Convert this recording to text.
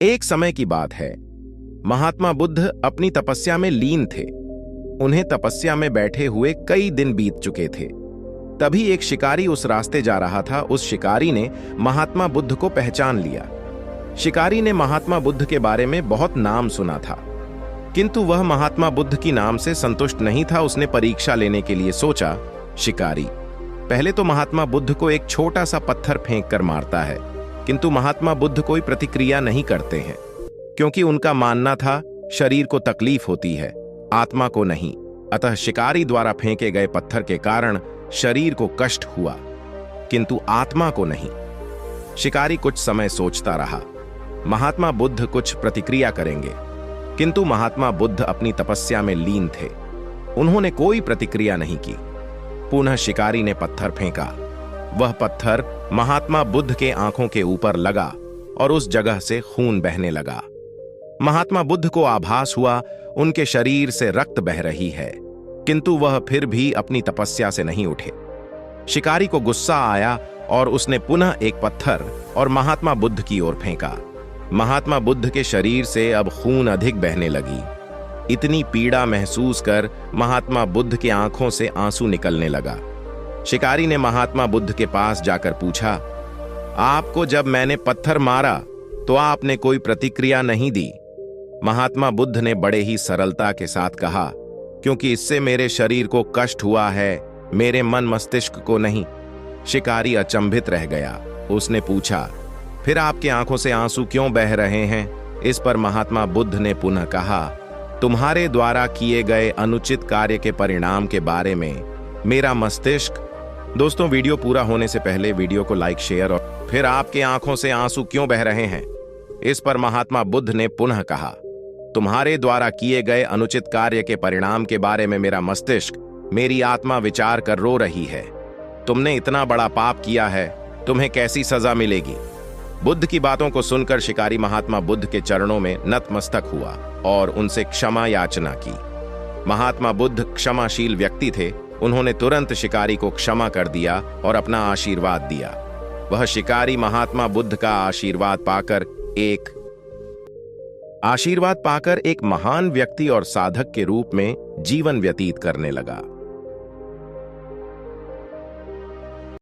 एक समय की बात है। महात्मा बुद्ध अपनी तपस्या में लीन थे। उन्हें तपस्या में बैठे हुए कई दिन बीत चुके थे। तभी एक शिकारी उस रास्ते जा रहा था। उस शिकारी ने महात्मा बुद्ध को पहचान लिया। शिकारी ने महात्मा बुद्ध के बारे में बहुत नाम सुना था, किंतु वह महात्मा बुद्ध की नाम से संतुष्ट नहीं था। उसने परीक्षा लेने के लिए सोचा। शिकारी पहले तो महात्मा बुद्ध को एक छोटा सा पत्थर फेंक कर मारता है, किंतु महात्मा बुद्ध कोई प्रतिक्रिया नहीं करते हैं, क्योंकि उनका मानना था शरीर को तकलीफ होती है, आत्मा को नहीं। अतः शिकारी द्वारा फेंके गए पत्थर के कारण शरीर को कष्ट हुआ, किंतु आत्मा को नहीं। शिकारी कुछ समय सोचता रहा। महात्मा बुद्ध कुछ प्रतिक्रिया करेंगे, किंतु महात्मा बुद्ध अपनी तपस्या में लीन थे। उन्होंने कोई प्रतिक्रिया नहीं की। पुनः शिकारी ने पत्थर फेंका। वह पत्थर महात्मा बुद्ध के आंखों के ऊपर लगा और उस जगह से खून बहने लगा। महात्मा बुद्ध को आभास हुआ उनके शरीर से रक्त बह रही है, किंतु वह फिर भी अपनी तपस्या से नहीं उठे। शिकारी को गुस्सा आया और उसने पुनः एक पत्थर और महात्मा बुद्ध की ओर फेंका। महात्मा बुद्ध के शरीर से अब खून अधिक बहने लगी। इतनी पीड़ा महसूस कर महात्मा बुद्ध की आंखों से आंसू निकलने लगा। शिकारी ने महात्मा बुद्ध के पास जाकर पूछा, आपको जब मैंने पत्थर मारा तो आपने कोई प्रतिक्रिया नहीं दी। महात्मा बुद्ध ने बड़े ही सरलता के साथ कहा, क्योंकि इससे मेरे शरीर को कष्ट हुआ है, मेरे मन मस्तिष्क को नहीं। शिकारी अचंभित रह गया। उसने पूछा, फिर आपकी आंखों से आंसू क्यों बह रहे हैं? इस पर महात्मा बुद्ध ने पुनः कहा, तुम्हारे द्वारा किए गए अनुचित कार्य के परिणाम के बारे में मेरा मस्तिष्क। दोस्तों, वीडियो पूरा होने से पहले वीडियो को लाइक, शेयर और फिर आपके आंखों से आंसू क्यों बह रहे हैं? इस पर महात्मा बुद्ध ने पुनः कहा, तुम्हारे द्वारा किए गए अनुचित कार्य के परिणाम के बारे में मेरा मस्तिष्क, मेरी आत्मा विचार कर रो रही है। तुमने इतना बड़ा पाप किया है, तुम्हें कैसी सजा मिलेगी? बुद्ध की बातों को सुनकर शिकारी महात्मा बुद्ध के चरणों में नतमस्तक हुआ और उनसे क्षमा याचना की। महात्मा बुद्ध क्षमाशील व्यक्ति थे। उन्होंने तुरंत शिकारी को क्षमा कर दिया और अपना आशीर्वाद दिया। वह शिकारी महात्मा बुद्ध का आशीर्वाद पाकर एक महान व्यक्ति और साधक के रूप में जीवन व्यतीत करने लगा।